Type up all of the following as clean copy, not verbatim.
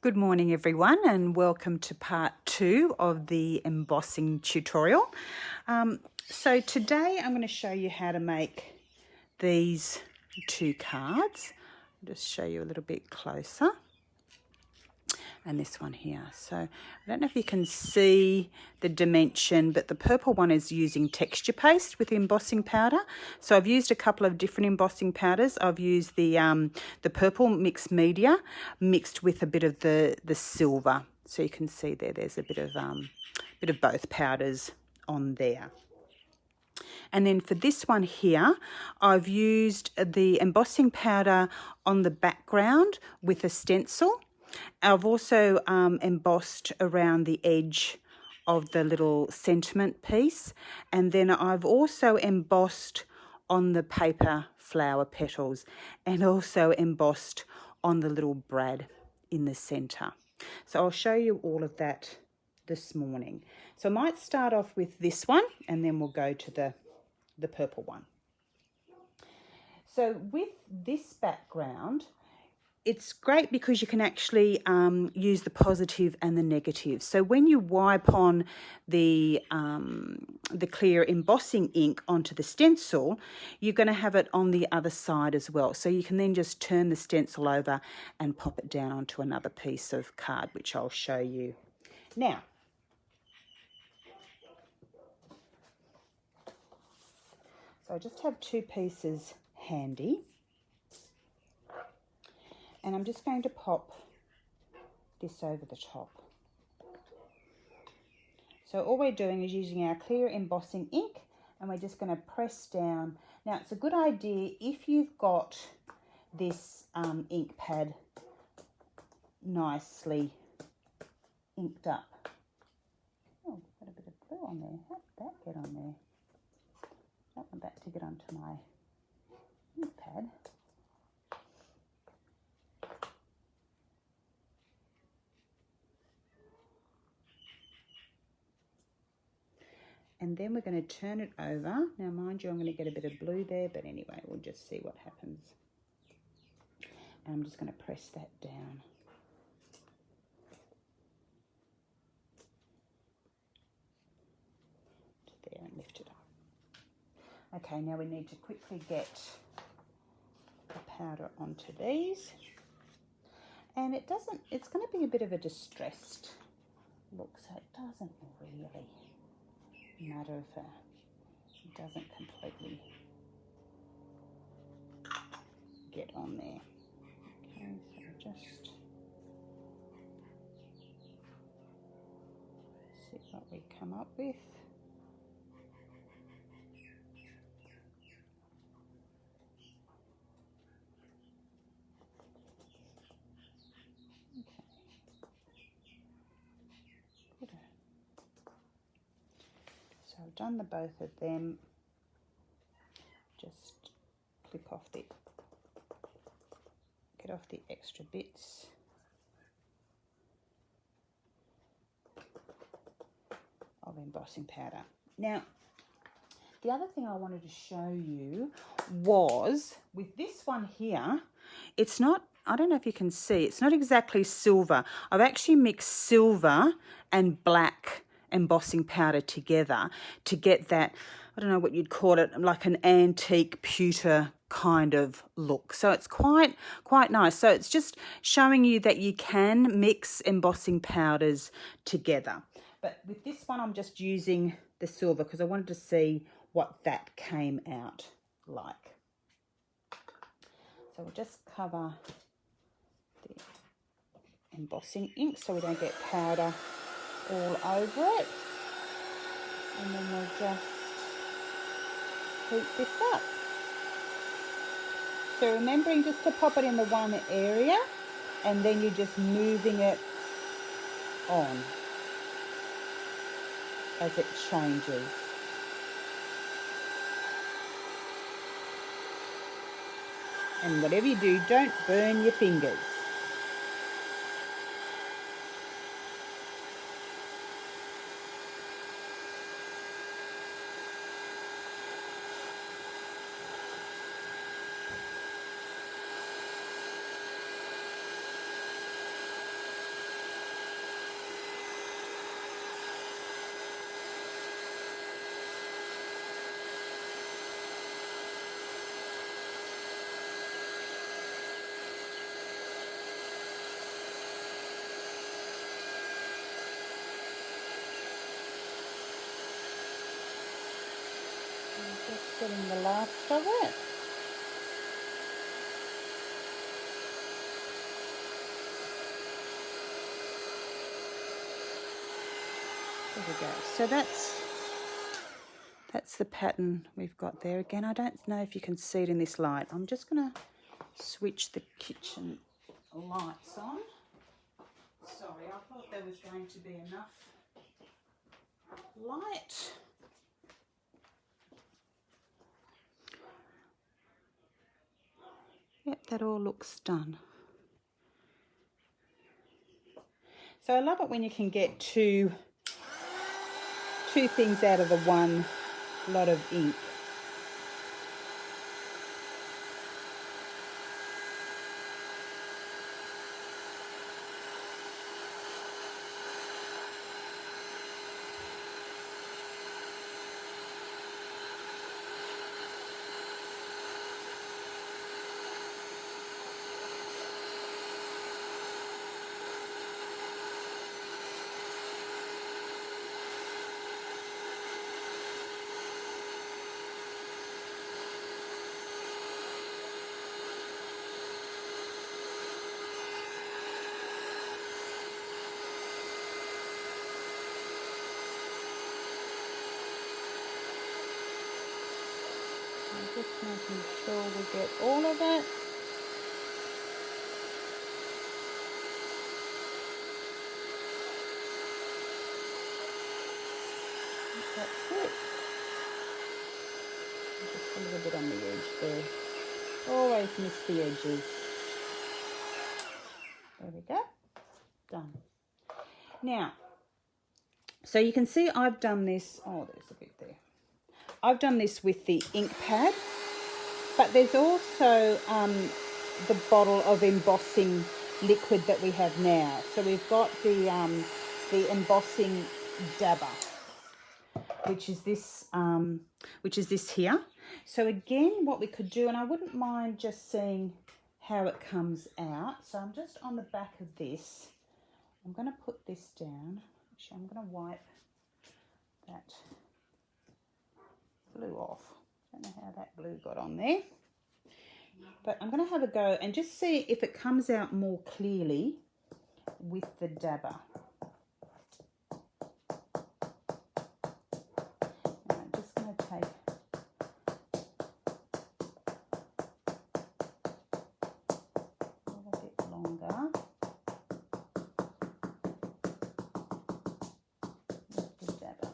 Good morning everyone, and welcome to part 2 of the embossing tutorial. So today I'm going to show you how to make these 2 cards. I'll just show you a little bit closer. And this one here. So I don't know if you can see the dimension, but the purple one is using texture paste with embossing powder. So I've used a couple of different embossing powders. I've used the purple mixed media mixed with a bit of the silver. So you can see there's a bit of both powders on there. And then for this one here, I've used the embossing powder on the background with a stencil. I've also embossed around the edge of the little sentiment piece, and then I've also embossed on the paper flower petals and also embossed on the little brad in the centre. So I'll show you all of that this morning. So I might start off with this one and then we'll go to the purple one. So with this background, it's great because you can actually use the positive and the negative. So when you wipe on the clear embossing ink onto the stencil, you're going to have it on the other side as well. So you can then just turn the stencil over and pop it down onto another piece of card, which I'll show you now. So I just have 2 pieces handy. And I'm just going to pop this over the top. So all we're doing is using our clear embossing ink, and we're just going to press down. Now it's a good idea if you've got this ink pad nicely inked up. Oh, got a bit of glue on there. How did that get on there? I don't want that to get onto my ink pad. And then we're going to turn it over. Now, mind you, I'm going to get a bit of blue there, but anyway, we'll just see what happens. And I'm just going to press that down. To there and lift it up. Okay, now we need to quickly get the powder onto these. And it's going to be a bit of a distressed look, so it doesn't really matter if it doesn't completely get on there. Okay, so just see what we come up with. Okay. So I've done the both of them. Just get off the extra bits. Of embossing powder. Now, the other thing I wanted to show you was with this one here, it's not, I don't know if you can see, it's not exactly silver. I've actually mixed silver and black embossing powder together to get that, I don't know what you'd call it, like an antique pewter kind of look. So it's quite nice. So it's just showing you that you can mix embossing powders together. But with this one, I'm just using the silver because I wanted to see what that came out like. So we'll just cover the embossing ink so we don't get powder all over it. And then we'll just heat this up. So remembering just to pop it in the one area and then you're just moving it on as it changes. And whatever you do, don't burn your fingers. getting the last of it. There we go. So that's the pattern we've got there. Again, I don't know if you can see it in this light. I'm just going to switch the kitchen lights on. Sorry, I thought there was going to be enough light. Yep, that all looks done. So I love it when you can get two things out of the one lot of ink. Just making sure we get all of it. That's it. Just a little bit on the edge there. Always miss the edges. There we go. Done. Now, so you can see I've done this. Oh, there's a bit there. I've done this with the ink pad, but there's also the bottle of embossing liquid that we have now. So we've got the embossing dabber, which is this here. So again, what we could do, and I wouldn't mind just seeing how it comes out. So I'm just on the back of this. I'm going to put this down. Actually, I'm going to wipe that glue off. Don't know how that glue got on there, but I'm going to have a go and just see if it comes out more clearly with the dabber. Now, I'm just going to take a little bit longer with the dabber.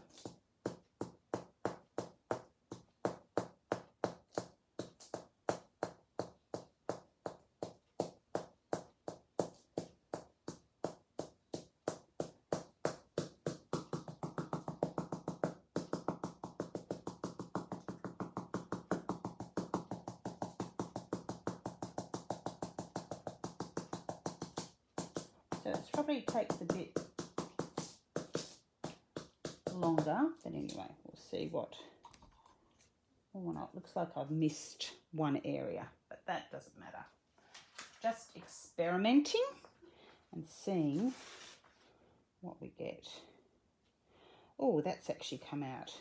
So it probably takes a bit longer, but anyway, we'll see what. Oh no, it looks like I've missed one area, but that doesn't matter. Just experimenting and seeing what we get. Oh, that's actually come out.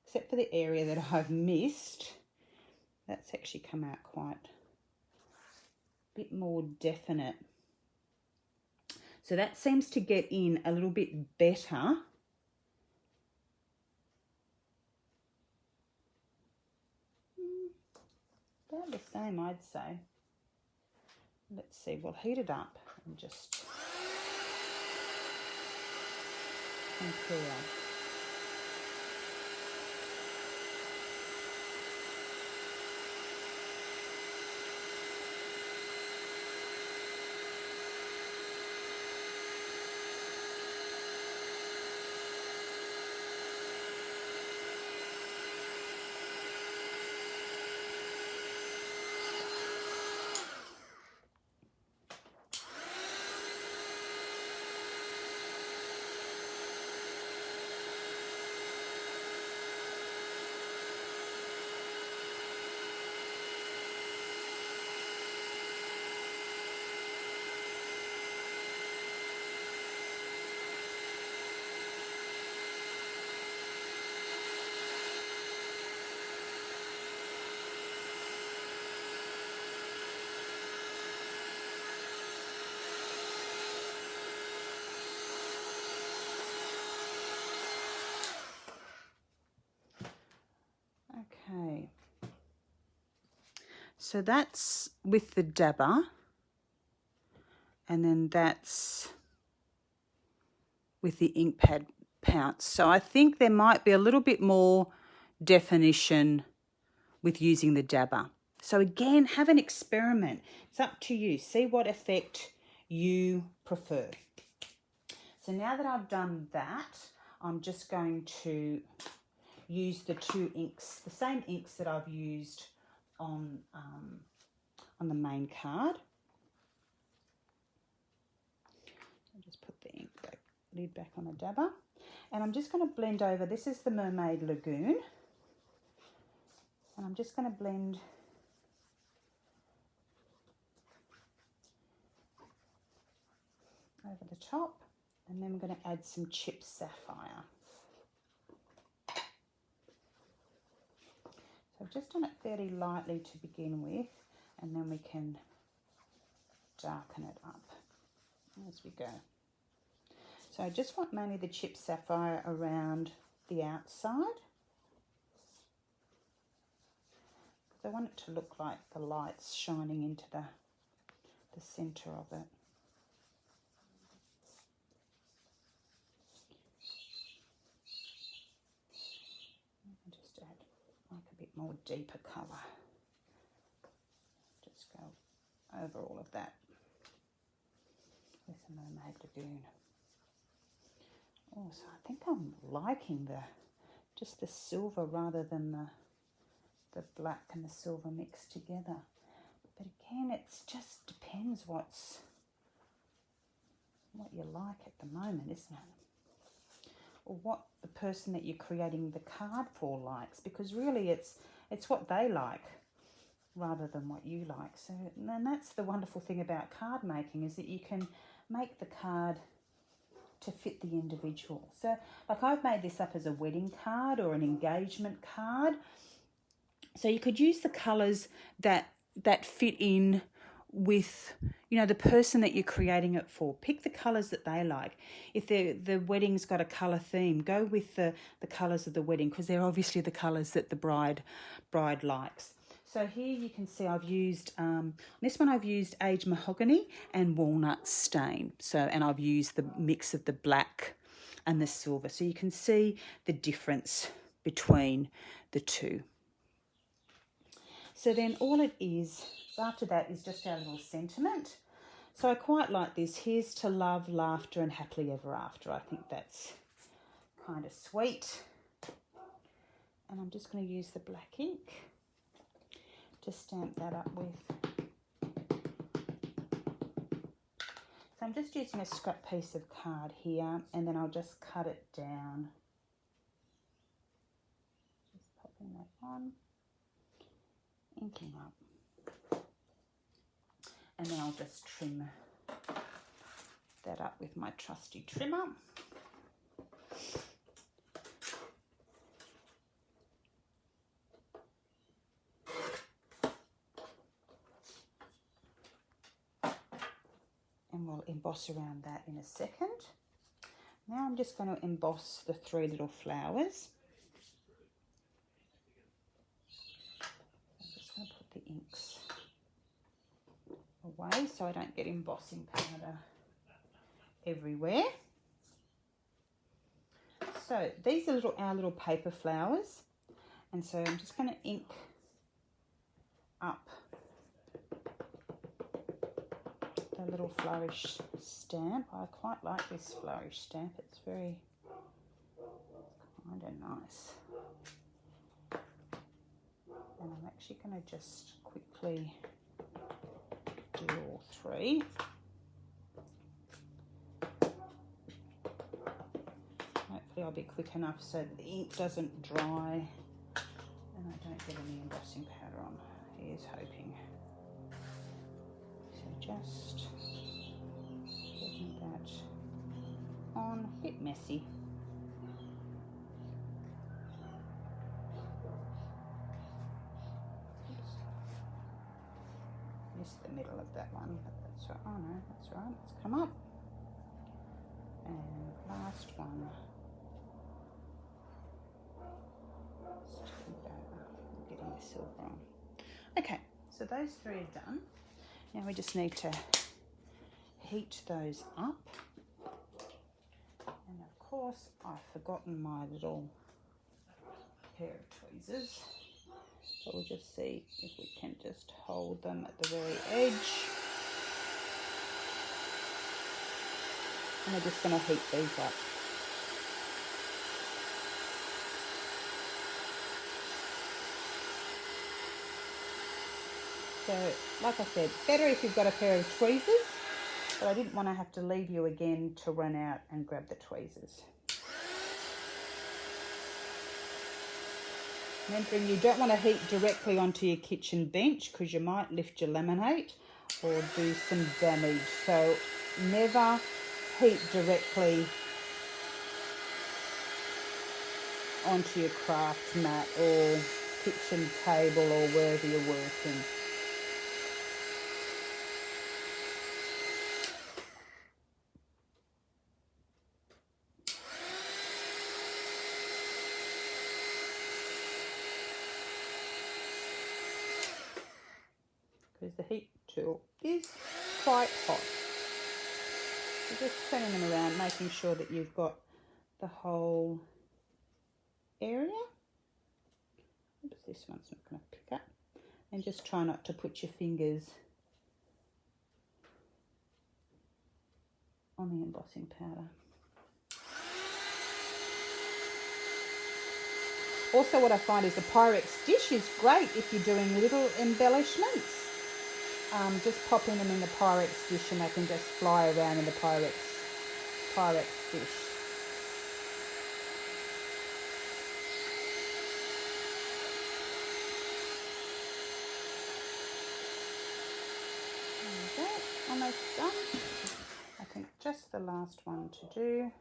Except for the area that I've missed, that's actually come out quite a bit more definite. So that seems to get in a little bit better. About the same, I'd say. Let's see, we'll heat it up and just compare. So that's with the dabber, and then that's with the ink pad pounce. So I think there might be a little bit more definition with using the dabber. So again, have an experiment. It's up to you. See what effect you prefer. So now that I've done that, I'm just going to use the two inks, the same inks that I've used on the main card. I'll just put the ink back, lid back on the dabber. And I'm just going to blend over, this is the Mermaid Lagoon. And I'm just going to blend over the top, and then we're going to add some chipped sapphire. So I've just done it fairly lightly to begin with, and then we can darken it up as we go. So I just want mainly the chipped sapphire around the outside, because I want it to look like the light's shining into the centre of it. Just add like a bit more deeper colour. Just go over all of that with the Mermaid Lagoon. Oh, so I think I'm liking just the silver rather than the black and the silver mixed together. But again, it just depends what you like at the moment, isn't it? Or what the person that you're creating the card for likes, because really it's what they like rather than what you like. So, and that's the wonderful thing about card making, is that you can make the card to fit the individual. So like I've made this up as a wedding card or an engagement card. So you could use the colours that fit in with, you know, the person that you're creating it for. Pick the colours that they like. If the wedding's got a colour theme, go with the colours of the wedding, because they're obviously the colours that the bride likes. So here you can see I've used, this one I've used aged mahogany and walnut stain. So, and I've used the mix of the black and the silver. So you can see the difference between the two. So then all it is, after that, is just our little sentiment. So I quite like this. Here's to love, laughter and happily ever after. I think that's kind of sweet. And I'm just going to use the black ink to stamp that up with. So I'm just using a scrap piece of card here, and then I'll just cut it down. Just popping that on, inking up. And then I'll just trim that up with my trusty trimmer. And we'll emboss around that in a second. Now I'm just going to emboss the 3 little flowers. I'm just going to put the inks away so I don't get embossing powder everywhere. So these are our little paper flowers, and so I'm just going to ink up the little flourish stamp. I quite like this flourish stamp. It's very kind of nice. And I'm actually going to just quickly do all 3. Hopefully I'll be quick enough so that the ink doesn't dry and I don't get any embossing powder on. Here's hoping. So just getting that on, a bit messy. Missed the middle of that one, but that's right. Oh no, that's right. It's come up. And last one. Just over, getting the silver on. Okay, So those 3 are done. Now we just need to heat those up. And of course, I've forgotten my little pair of tweezers. So we'll just see if we can just hold them at the very edge. And we're just going to heat these up. So, like I said, better if you've got a pair of tweezers, but I didn't want to have to leave you again to run out and grab the tweezers. Remembering you don't want to heat directly onto your kitchen bench because you might lift your laminate or do some damage. So never heat directly onto your craft mat or kitchen table or wherever you're working. Because the heat tool is quite hot. So just turning them around, making sure that you've got the whole area. Oops, this one's not going to pick up. And just try not to put your fingers on the embossing powder. Also, what I find is a Pyrex dish is great if you're doing little embellishments. Just popping them in the Pyrex dish and they can just fly around in the Pyrex dish. Okay, almost done. I think just the last one to do.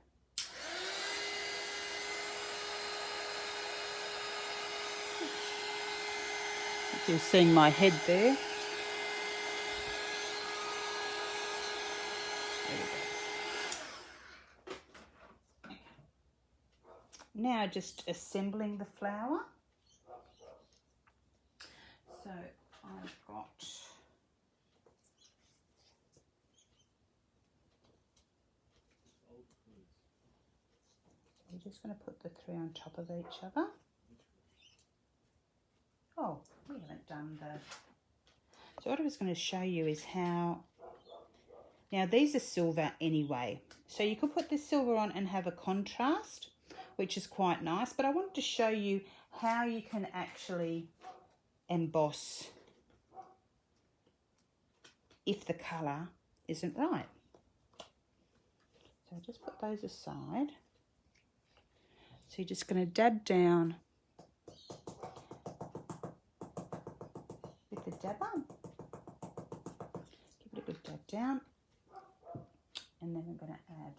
You're seeing my head there. There we go. Okay. Now just assembling the flower. So I've got we're just going to put the 3 on top of each other. Oh, we haven't done the... So what I was going to show you is how... Now these are silver anyway. So you could put this silver on and have a contrast, which is quite nice. But I wanted to show you how you can actually emboss if the colour isn't right. So just put those aside. So you're just going to dab down with the dabber. Give it a good dab down. And then we're going to add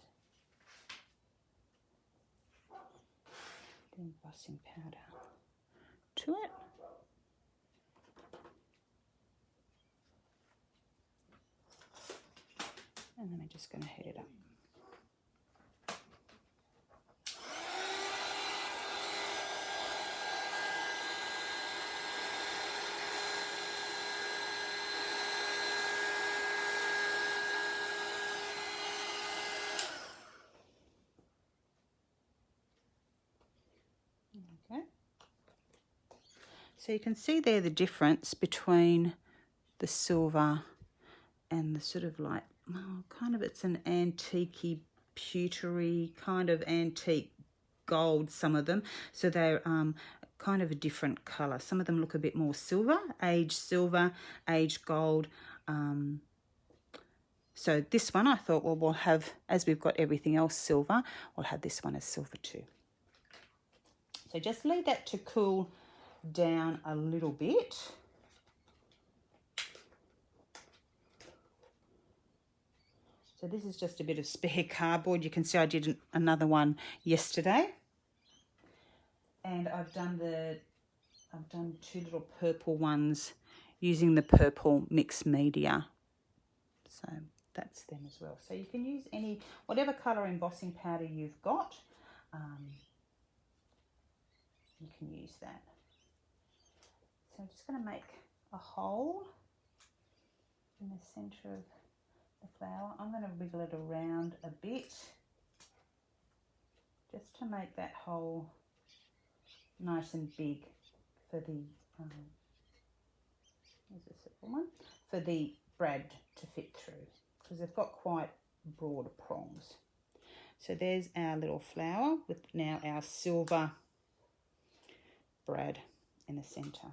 the embossing powder to it. And then we're just going to heat it up. Okay. So you can see there the difference between the silver and the sort of like, oh, kind of it's an antique-y, pewtery, kind of antique gold, some of them. So they're kind of a different colour. Some of them look a bit more silver, aged gold. So this one I thought, well, we'll have, as we've got everything else silver, we'll have this one as silver too. So just leave that to cool down a little bit. So this is just a bit of spare cardboard. You can see I did another one yesterday. And I've done 2 little purple ones using the purple mixed media. So that's them as well. So you can use whatever colour embossing powder you've got. You can use that. So I'm just going to make a hole in the centre of the flower. I'm going to wiggle it around a bit just to make that hole nice and big for the there's a simple one, for the brad to fit through, because they've got quite broad prongs. So there's our little flower with now our silver brad in the centre.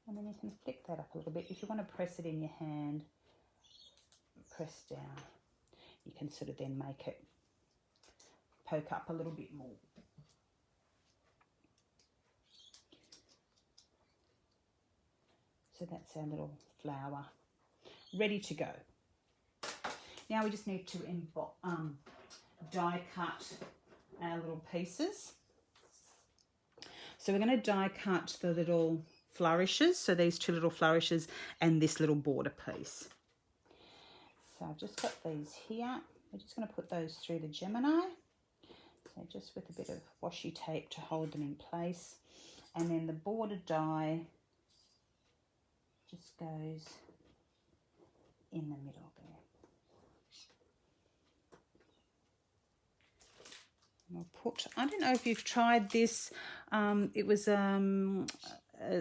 And then you can flick that up a little bit. If you want to press it in your hand, press down. You can sort of then make it poke up a little bit more. So that's our little flower ready to go. Now we just need to die cut our little pieces. So we're going to die cut the little flourishes, so these two little flourishes and this little border piece. So I've just got these here. We're just going to put those through the Gemini. So just with a bit of washi tape to hold them in place. And then the border die just goes in the middle there. And I'll put, I don't know if you've tried this, it was a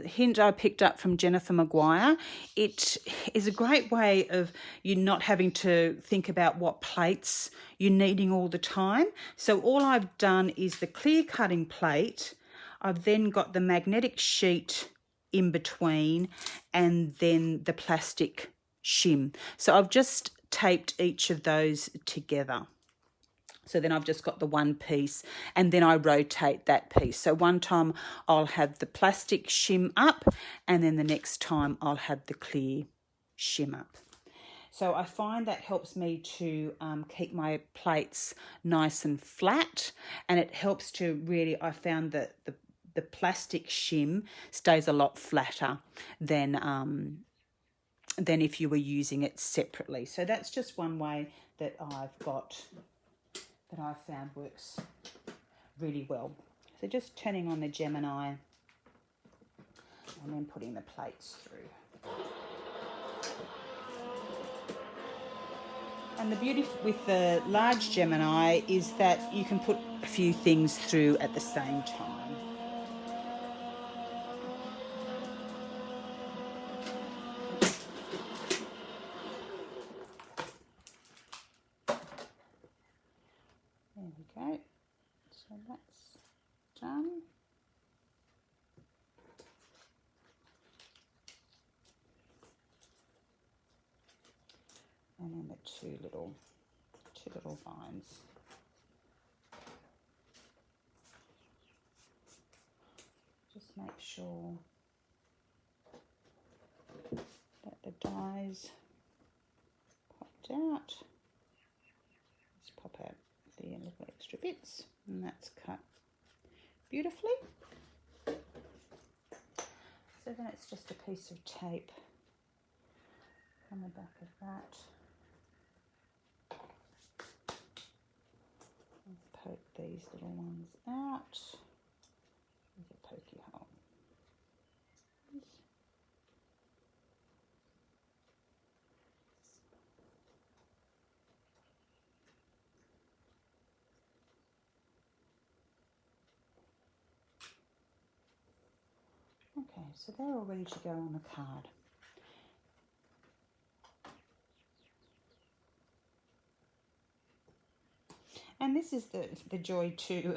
hint I picked up from Jennifer Maguire. It is a great way of you not having to think about what plates you're needing all the time. So all I've done is the clear cutting plate. I've then got the magnetic sheet in between and then the plastic shim. So I've just taped each of those together. So then I've just got the one piece and then I rotate that piece. So one time I'll have the plastic shim up and then the next time I'll have the clear shim up. So I find that helps me to keep my plates nice and flat, and it helps to really, I found that the plastic shim stays a lot flatter than if you were using it separately. So that's just one way that I've got, that I've found works really well. So just turning on the Gemini and then putting the plates through. And the beauty with the large Gemini is that you can put a few things through at the same time. There we go. So that's done. And then the two little vines. Just make sure that the dies popped out. Let's pop out the little extra bits, and that's cut beautifully. So then it's just a piece of tape on the back of that. Poke these little ones out. There's a pokey hole. Okay, so they're all ready to go on the card. And this is the joy too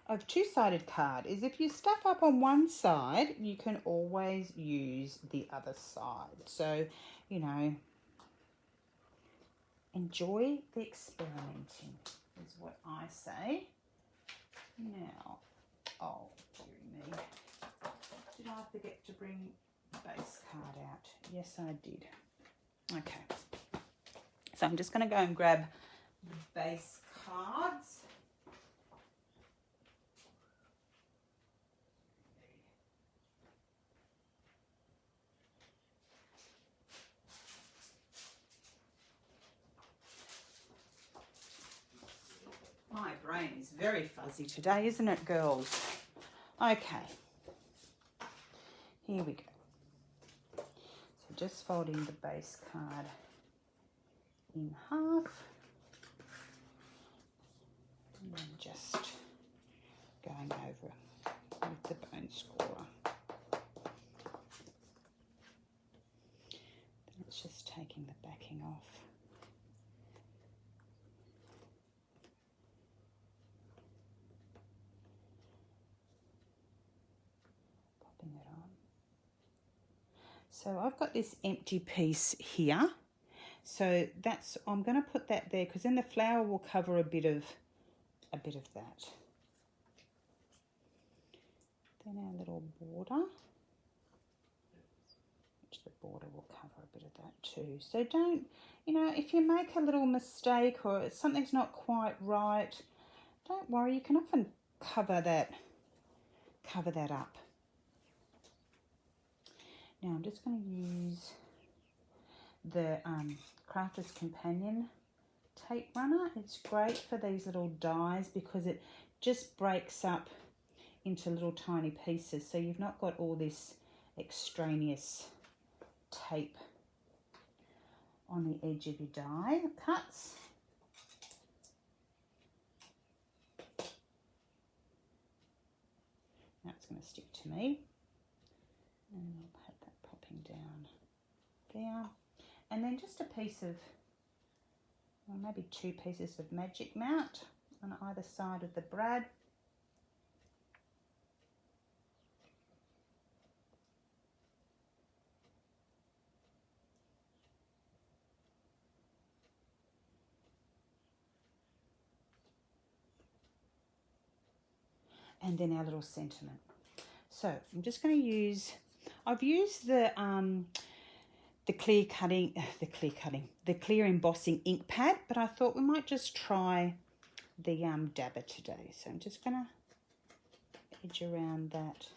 of two-sided card, is if you stuff up on one side, you can always use the other side. So, you know, enjoy the experimenting is what I say. Now, oh, dearie me. Did I forget to bring the base card out? Yes, I did. Okay. So I'm just going to go and grab the base cards. My brain is very fuzzy today, isn't it, girls? Okay. Here we go. just folding the base card in half and then just going over with the bone scorer. Then it's just taking the backing off. Popping it on. So I've got this empty piece here. So that's, I'm going to put that there because then the flower will cover a bit of that. Then our little border, which the border will cover a bit of that too. So don't, you know, if you make a little mistake or something's not quite right, don't worry, you can often cover that up. Now I'm just going to use the Crafter's Companion tape runner. It's great for these little dies because it just breaks up into little tiny pieces, so you've not got all this extraneous tape on the edge of your die cuts. That's going to stick to me, and I'll have that popping down there. And then just a piece of, well, maybe 2 pieces of Magic Mount on either side of the brad. And then our little sentiment. So I'm just going to use, I've used the clear embossing ink pad, but I thought we might just try the dabber today. So I'm just going to edge around that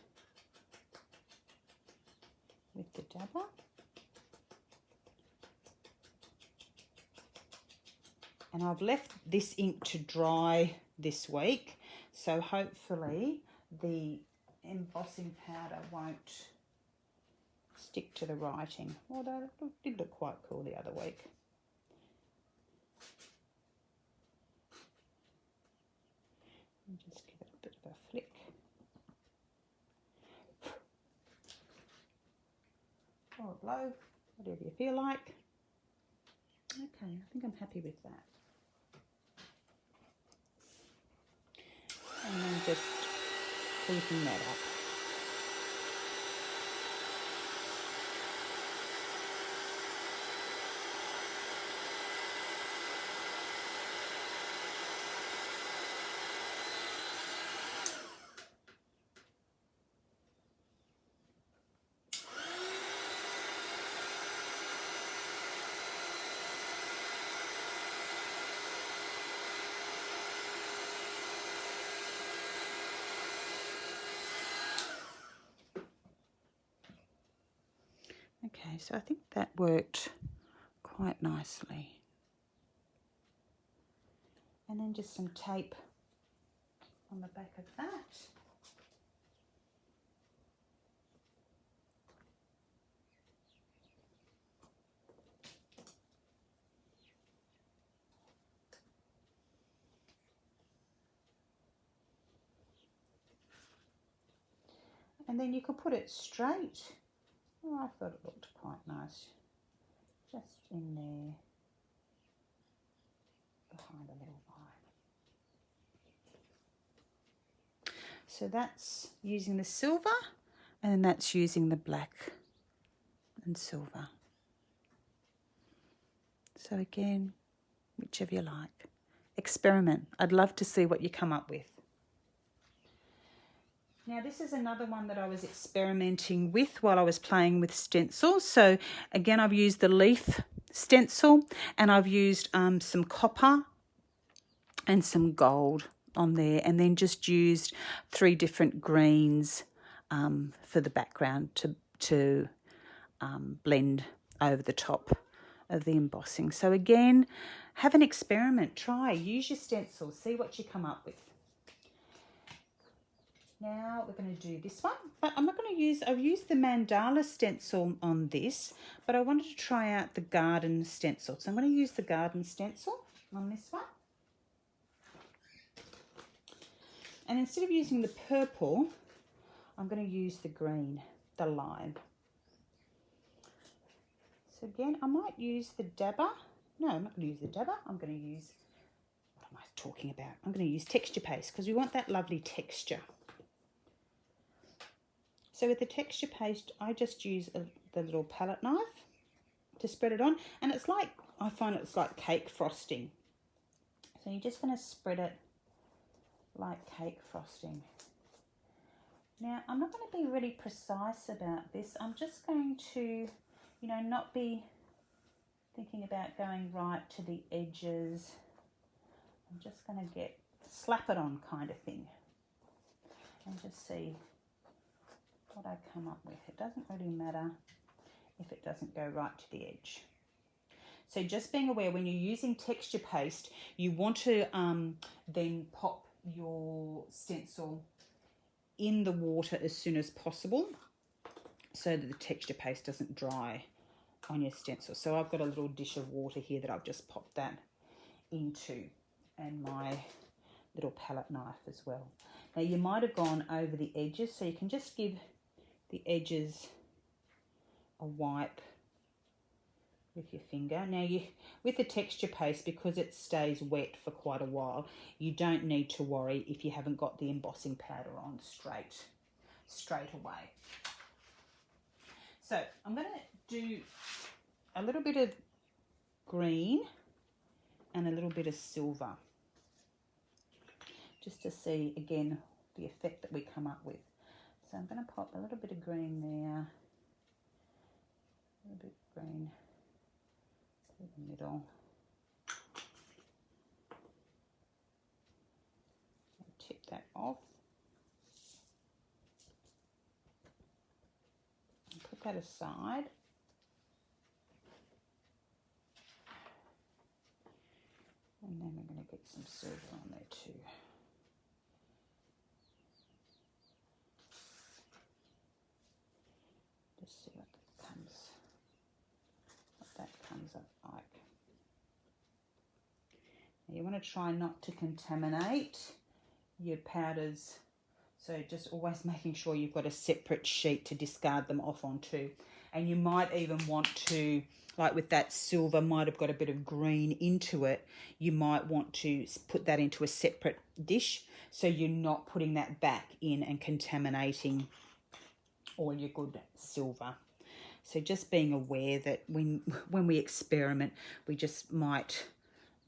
with the dabber. And I've left this ink to dry this week, so hopefully the embossing powder won't stick to the writing, although it did look quite cool the other week. And just give it a bit of a flick. Or a blow, whatever you feel like. Okay, I think I'm happy with that. And then just cleaning that up. Okay, so I think that worked quite nicely. And then just some tape on the back of that. And then you could put it straight. Oh, I thought it looked quite nice. Just in there, behind a little eye. So that's using the silver, and then that's using the black and silver. So again, whichever you like. Experiment. I'd love to see what you come up with. Now this is another one that I was experimenting with while I was playing with stencils. So again, I've used the leaf stencil, and I've used some copper and some gold on there, and then just used 3 different greens for the background to blend over the top of the embossing. So again, have an experiment, try, use your stencils, see what you come up with. Now we're going to do this one, but I'm not going to use, I've used the mandala stencil on this, but I wanted to try out the garden stencil. So I'm going to use the garden stencil on this one. And instead of using the purple, I'm going to use the green, the lime. So again, I might use the dabber. No, I'm not going to use the dabber. I'm going to use, what am I talking about? I'm going to use texture paste because we want that lovely texture. So with the texture paste, I just use the little palette knife to spread it on. And it's like, I find it's like cake frosting. So you're just going to spread it like cake frosting. Now, I'm not going to be really precise about this. I'm just going to, you know, not be thinking about going right to the edges. I'm just going to slap it on kind of thing. And just see what I come up with. It doesn't really matter if it doesn't go right to the edge. So just being aware when you're using texture paste, you want to then pop your stencil in the water as soon as possible so that the texture paste doesn't dry on your stencil. So I've got a little dish of water here that I've just popped that into, and my little palette knife as well. Now you might have gone over the edges, so you can just give the edges a wipe with your finger. Now with the texture paste, because it stays wet for quite a while, you don't need to worry if you haven't got the embossing powder on straight away. So I'm going to do a little bit of green and a little bit of silver, just to see again the effect that we come up with. So I'm going to pop a little bit of green there, a little bit of green through the middle. I'll tip that off. And put that aside. And then we're going to get some silver on there too. Just see what that comes up like. Now you want to try not to contaminate your powders, so just always making sure you've got a separate sheet to discard them off onto. And you might even want to, like with that silver, might have got a bit of green into it. You might want to put that into a separate dish so you're not putting that back in and contaminating all your good silver. So just being aware that when we experiment, we just might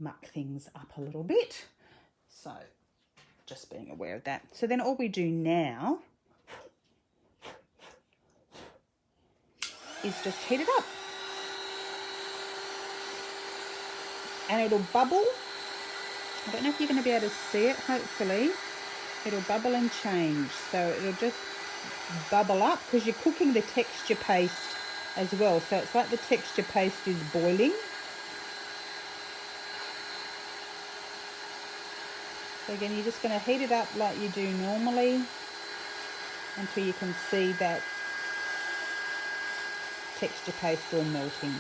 muck things up a little bit. So just being aware of that. So then all we do now is just heat it up. And it'll bubble. I don't know if you're going to be able to see it, hopefully. It'll bubble and change. So it'll just bubble up because you're cooking the texture paste as well. So it's like the texture paste is boiling. So again, you're just going to heat it up like you do normally until you can see that texture paste all melting.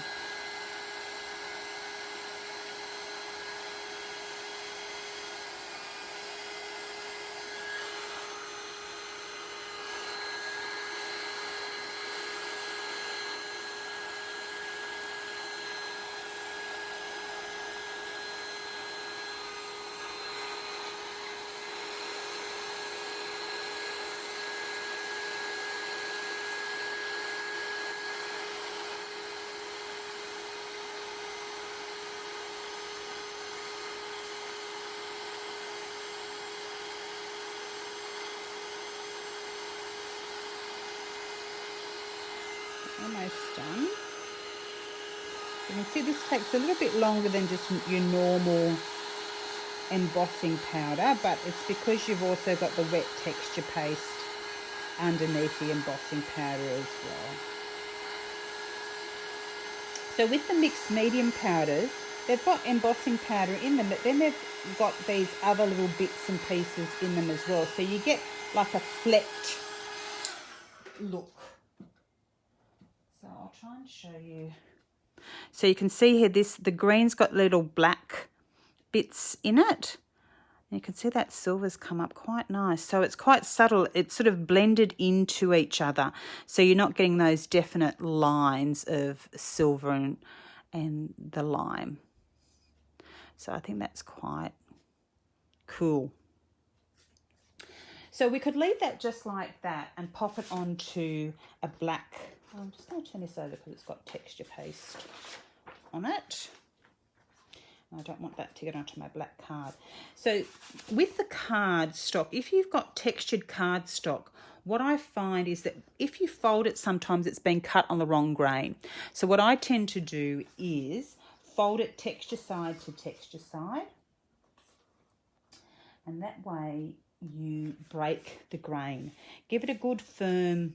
Almost done. You can see this takes a little bit longer than just your normal embossing powder, but it's because you've also got the wet texture paste underneath the embossing powder as well. So with the mixed medium powders, they've got embossing powder in them, but then they've got these other little bits and pieces in them as well. So you get like a flecked look. So I'll try and show you. So you can see here, the green's got little black bits in it. You can see that silver's come up quite nice. So it's quite subtle. It's sort of blended into each other. So you're not getting those definite lines of silver and the lime. So I think that's quite cool. So we could leave that just like that and pop it onto a black. I'm just going to turn this over because it's got texture paste on it. I don't want that to get onto my black card. So with the card stock, if you've got textured card stock, what I find is that if you fold it, sometimes it's been cut on the wrong grain. So what I tend to do is fold it texture side to texture side. And that way you break the grain. Give it a good firm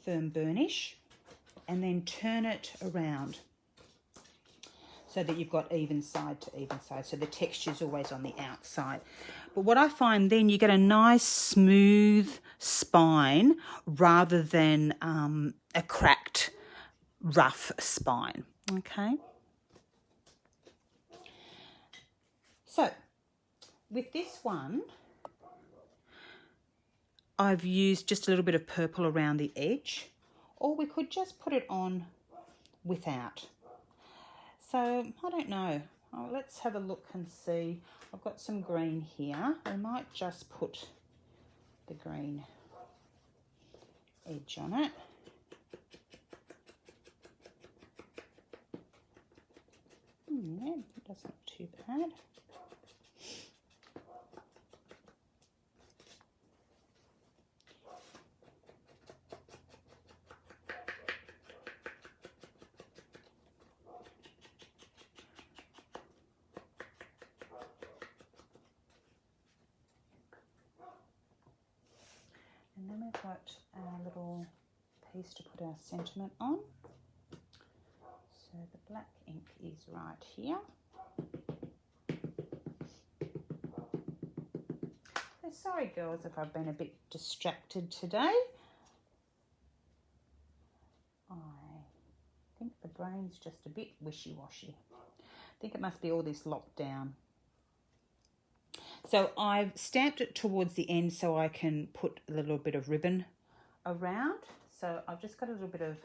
firm burnish, and then turn it around so that you've got even side to even side, so the texture's always on the outside. But what I find then, you get a nice smooth spine rather than a cracked, rough spine, okay? So with this one, I've used just a little bit of purple around the edge, or we could just put it on without. So I don't know. Oh, let's have a look and see. I've got some green here. I might just put the green edge on it. Yeah, that's not too bad. And then we've got our little piece to put our sentiment on. So the black ink is right here. So sorry girls if I've been a bit distracted today. I think the brain's just a bit wishy-washy. I think it must be all this locked down. So I've stamped it towards the end so I can put a little bit of ribbon around. So I've just got a little bit of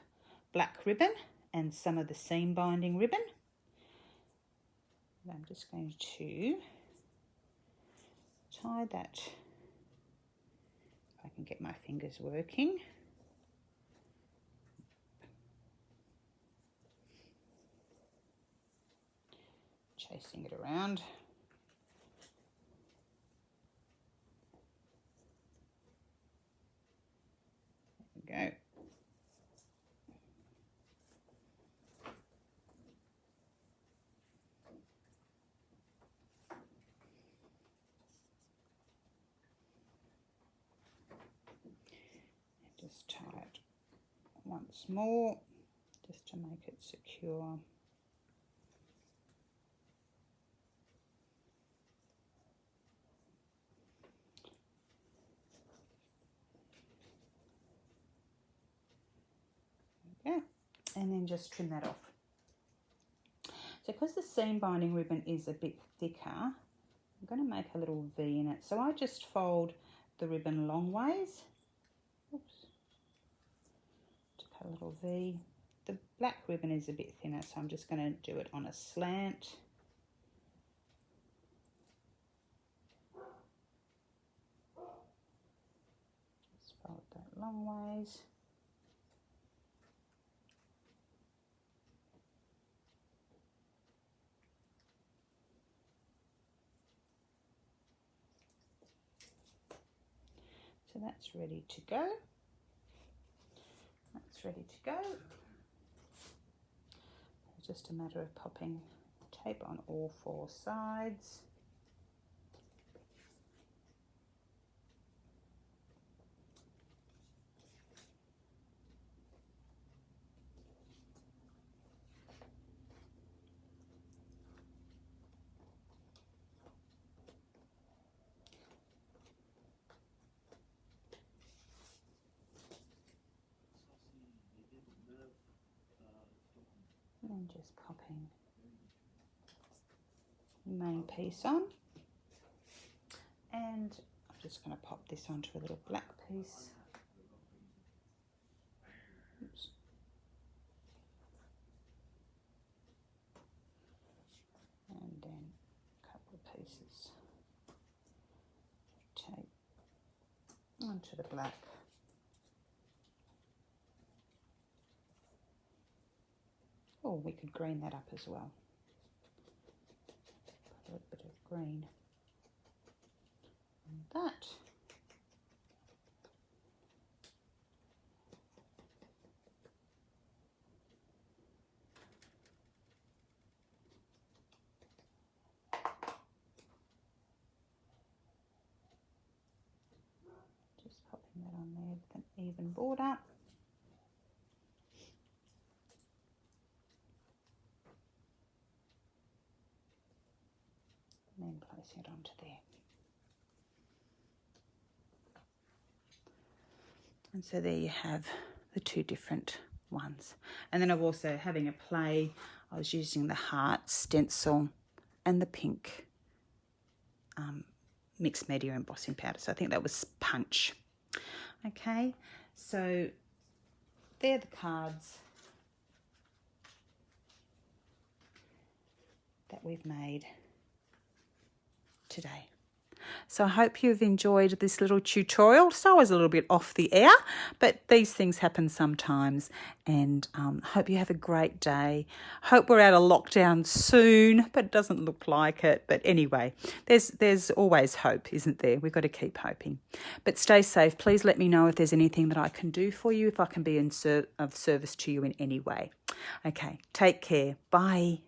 black ribbon and some of the seam binding ribbon. And I'm just going to tie that, if I can get my fingers working. Chasing it around. There we go. Just tie it once more, just to make it secure. Okay, and then just trim that off. So because the seam binding ribbon is a bit thicker, I'm going to make a little V in it. So I just fold the ribbon long ways. Oops. To cut a little V. The black ribbon is a bit thinner, so I'm just going to do it on a slant. Just fold that long ways. So that's ready to go. That's ready to go. It's just a matter of popping tape on all four sides. And just popping the main piece on. And I'm just going to pop this onto a little black piece. Oops. And then a couple of pieces of tape onto the black. Oh, we could green that up as well. Put a little bit of green on that. Just popping that on there with an even border. And then placing it onto there. And so there you have the two different ones. And then I'm also having a play. I was using the heart stencil and the pink mixed media embossing powder. So I think that was Punch. Okay, so they're the cards that we've made today. So I hope you've enjoyed this little tutorial. So I was a little bit off the air, but these things happen sometimes, and hope you have a great day. Hope we're out of lockdown soon, but it doesn't look like it. But anyway, there's always hope, isn't there? We've got to keep hoping. But stay safe. Please let me know if there's anything that I can do for you, if I can be of service to you in any way. Okay, take care. Bye.